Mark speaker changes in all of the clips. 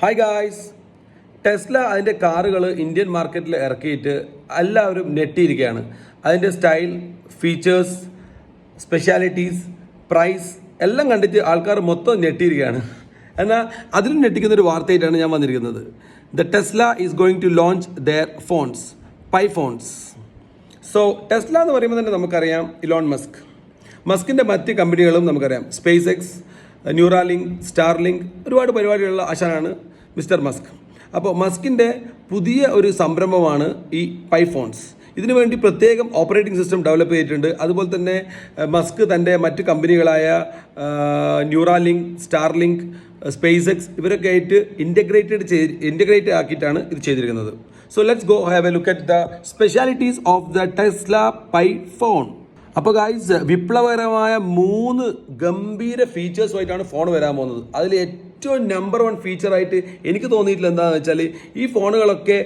Speaker 1: Hi guys, Tesla അതിൻ്റെ കാറുകൾ Indian മാർക്കറ്റിൽ ഇറക്കിയിട്ട് എല്ലാവരും നെട്ടിയിരിക്കുകയാണ്. അതിൻ്റെ സ്റ്റൈൽ, ഫീച്ചേഴ്സ്, സ്പെഷ്യാലിറ്റീസ്, പ്രൈസ് എല്ലാം കണ്ടിട്ട് ആൾക്കാർ മൊത്തം നെട്ടിയിരിക്കുകയാണ്. എന്നാൽ അതിലും നെട്ടിക്കുന്നൊരു വാർത്തയായിട്ടാണ് ഞാൻ വന്നിരിക്കുന്നത്. The Tesla is going to launch their phones, Pi phones. So Tesla എന്ന് പറയുമ്പോൾ തന്നെ നമുക്കറിയാം ഇലോൺ മസ്കിൻ്റെ മറ്റ് കമ്പനികളും നമുക്കറിയാം. സ്പേസ് എക്സ്, ന്യൂറാലിങ്ക്, സ്റ്റാർലിങ്ക്, ഒരുപാട് പരിപാടികളുള്ള ആശാനാണ് മിസ്റ്റർ മസ്ക്. അപ്പോൾ മസ്കിൻ്റെ പുതിയ ഒരു സംരംഭമാണ് ഈ പൈ ഫോൺസ്. ഇതിനു വേണ്ടി പ്രത്യേകം ഓപ്പറേറ്റിംഗ് സിസ്റ്റം ഡെവലപ്പ് ചെയ്തിട്ടുണ്ട്. അതുപോലെ തന്നെ മസ്ക് തൻ്റെ മറ്റ് കമ്പനികളായ ന്യൂറാലിങ്ക്, സ്റ്റാർലിങ്ക്, സ്പേസ് എക്സ് ഇവരൊക്കെ ആയിട്ട് ഇൻ്റഗ്രേറ്റഡ് ആക്കിയിട്ടാണ് ഇത് ചെയ്തിരിക്കുന്നത്. So let's go have A look at the specialities of the Tesla pi phone. അപ്പോൾ ഗായ്സ്, വിപ്ലവകരമായ 3 ഗംഭീര ഫീച്ചേഴ്സുമായിട്ടാണ് ഫോൺ വരാൻ പോകുന്നത്. അതിൽ ഏറ്റവും നമ്പർ 1 ഫീച്ചറായിട്ട് എനിക്ക് തോന്നിയിട്ടില്ല എന്താണെന്ന് വെച്ചാൽ, ഈ ഫോണുകളൊക്കെ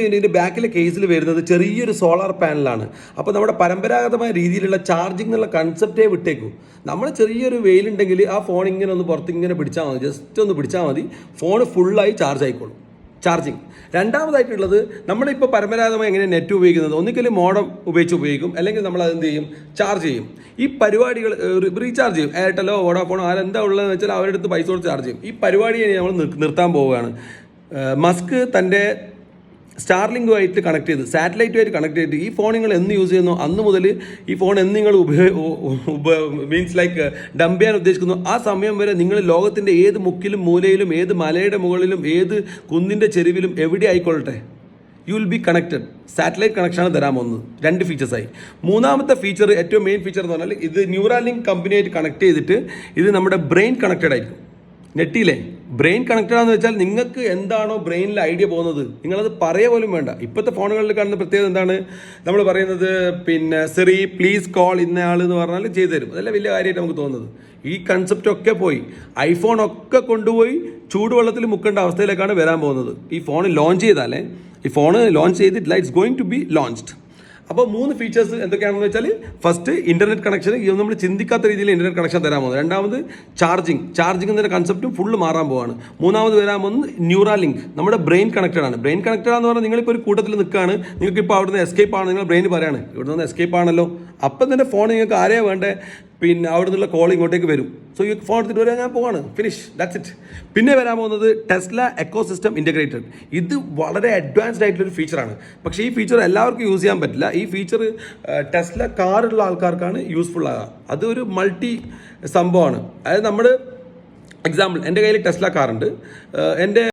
Speaker 1: ഇതിൻ്റെ ബാക്കിലെ കേസിൽ വരുന്നത് ചെറിയൊരു സോളാർ പാനലാണ്. അപ്പോൾ നമ്മുടെ പരമ്പരാഗതമായ രീതിയിലുള്ള ചാർജിങ് എന്നുള്ള കൺസെപ്റ്റേ വിട്ടേക്കും. നമ്മൾ ചെറിയൊരു വെയിലുണ്ടെങ്കിൽ ആ ഫോൺ ഇങ്ങനെ ഒന്ന് പുറത്തിങ്ങനെ പിടിച്ചാൽ മതി, ജസ്റ്റ് ഒന്ന് പിടിച്ചാൽ മതി, ഫോൺ ഫുള്ളായി ചാർജ് ആയിക്കോളും. ചാർജിങ്. രണ്ടാമതായിട്ടുള്ളത്, നമ്മളിപ്പോൾ പരമ്പരാഗതമായി എങ്ങനെ നെറ്റ് ഉപയോഗിക്കുന്നത്, ഒന്നിക്കൽ മോഡം ഉപയോഗിക്കും, അല്ലെങ്കിൽ നമ്മൾ അതെന്ത് ചെയ്യും, ചാർജ് ചെയ്യും. ഈ പരിപാടികൾ റീചാർജ് ചെയ്യും. എയർടെലോ വോഡാഫോണോ ആരെന്താ ഉള്ളതെന്ന് വെച്ചാൽ അവരുടെ അടുത്ത് പൈസ കൊടുത്ത് ചാർജ് ചെയ്യും. ഈ പരിപാടിയെ നമ്മൾ നിർത്താൻ പോവുകയാണ്. മസ്ക് തൻ്റെ സ്റ്റാർലിങ്കുമായിട്ട് കണക്ട് ചെയ്ത്, സാറ്റലൈറ്റുമായിട്ട് കണക്ട് ചെയ്തിട്ട് ഈ ഫോൺ നിങ്ങൾ എന്ന് യൂസ് ചെയ്യുന്നു അന്ന് മുതൽ ഈ ഫോൺ എന്ന് നിങ്ങൾ മീൻസ് ലൈക്ക് ഡംപ് ചെയ്യാൻ ഉദ്ദേശിക്കുന്നു ആ സമയം വരെ നിങ്ങൾ ലോകത്തിൻ്റെ ഏത് മുക്കിലും മൂലയിലും, ഏത് മലയുടെ മുകളിലും, ഏത് കുന്നിൻ്റെ ചെരുവിലും എവിടെ ആയിക്കൊള്ളട്ടെ, you will be connected. Satellite കണക്ഷനാണ് തരാൻ പോകുന്നത്. 2 ഫീച്ചേഴ്സായി. മൂന്നാമത്തെ ഫീച്ചർ, ഏറ്റവും മെയിൻ ഫീച്ചർ എന്ന് പറഞ്ഞാൽ, ഇത് ന്യൂറാലിങ്ക് കമ്പനിയായിട്ട് കണക്ട് ചെയ്തിട്ട് ഇത് നമ്മുടെ ബ്രെയിൻ കണക്റ്റഡ് ആയിരിക്കും. നെറ്റിയിലെ ബ്രെയിൻ കണക്റ്റഡ് ആണെന്ന് വെച്ചാൽ നിങ്ങൾക്ക് എന്താണോ ബ്രെയിനിൽ ഐഡിയ പോകുന്നത് നിങ്ങളത് പറയുക പോലും വേണ്ട. ഇപ്പോഴത്തെ ഫോണുകളിൽ കാണുന്ന പ്രത്യേകത എന്താണ്, നമ്മൾ പറയുന്നത് സിറി പ്ലീസ് കോൾ ഇന്നയാൾ എന്ന് പറഞ്ഞാൽ ചെയ്തു തരും. അതല്ല വലിയ കാര്യമായിട്ട് നമുക്ക് തോന്നുന്നത്. ഈ കൺസെപ്റ്റ് ഒക്കെ പോയി, ഐഫോൺ ഒക്കെ കൊണ്ടുപോയി ചൂടുവെള്ളത്തിൽ മുക്കേണ്ട അവസ്ഥയിലേക്കാണ് വരാൻ പോകുന്നത്. ഈ ഫോൺ ലോഞ്ച് ചെയ്താലേ, ഈ ഫോൺ ലോഞ്ച് ചെയ്തിട്ടില്ല, it's going to be launched. അപ്പോൾ 3 ഫീച്ചേഴ്സ് എന്തൊക്കെയാണെന്ന് വെച്ചാൽ, ഫസ്റ്റ് ഇൻ്റർനെറ്റ് കണക്ഷൻ, ഇത് നമ്മൾ ചിന്തിക്കാത്ത രീതിയിൽ ഇൻ്റർനെറ്റ് കണക്ഷൻ തരാൻ പോകുന്നത്. രണ്ടാമത് ചാർജിങ് എന്ന കൺസെപ്റ്റും ഫുള്ള് മാറാൻ പോവാണ്. മൂന്നാമത് വരാൻ പോകുന്നത് ന്യൂറാലിങ്ക്, നമ്മുടെ ബ്രെയിൻ കണക്റ്റഡ് ആണ്. ബ്രെയിൻ കണക്റ്റഡ് എന്ന് പറഞ്ഞാൽ നിങ്ങളിപ്പോൾ ഒരു കൂട്ടത്തിൽ നിൽക്കുകയാണ്, നിങ്ങൾക്ക് ഇപ്പോൾ അവിടുന്ന് എസ്കേപ്പ് ആണ്, നിങ്ങൾ ബ്രെയിൻ പറയാണ് ഇവിടെ നിന്ന് എസ്കേപ്പ് ആണല്ലോ, അപ്പം തന്നെ ഫോൺ നിങ്ങൾക്ക് ആരെയാണ് വേണ്ടേ, അവിടെ നിന്നുള്ള കോൾ ഇങ്ങോട്ടേക്ക് വരും. സോ ഈ ഫോൺ എടുത്തിട്ട് വരാൻ ഞാൻ പോവാണ്, ഫിനിഷ്, ദാറ്റ്സ് ഇറ്റ്. പിന്നെ വരാൻ പോകുന്നത് ടെസ്ല എക്കോസിസ്റ്റം ഇൻ്റഗ്രേറ്റഡ്. ഇത് വളരെ അഡ്വാൻസ്ഡ് ആയിട്ടുള്ളൊരു ഫീച്ചറാണ്. പക്ഷേ ഈ ഫീച്ചർ എല്ലാവർക്കും യൂസ് ചെയ്യാൻ പറ്റില്ല. ഈ ഫീച്ചർ ടെസ്ല കാറുള്ള ആൾക്കാർക്കാണ് യൂസ്ഫുൾ ആകുക. അതൊരു മൾട്ടി സംഭവമാണ്. അതായത് നമ്മൾ എക്സാമ്പിൾ, എൻ്റെ കയ്യിൽ ടെസ്ല കാറുണ്ട്. എൻ്റെ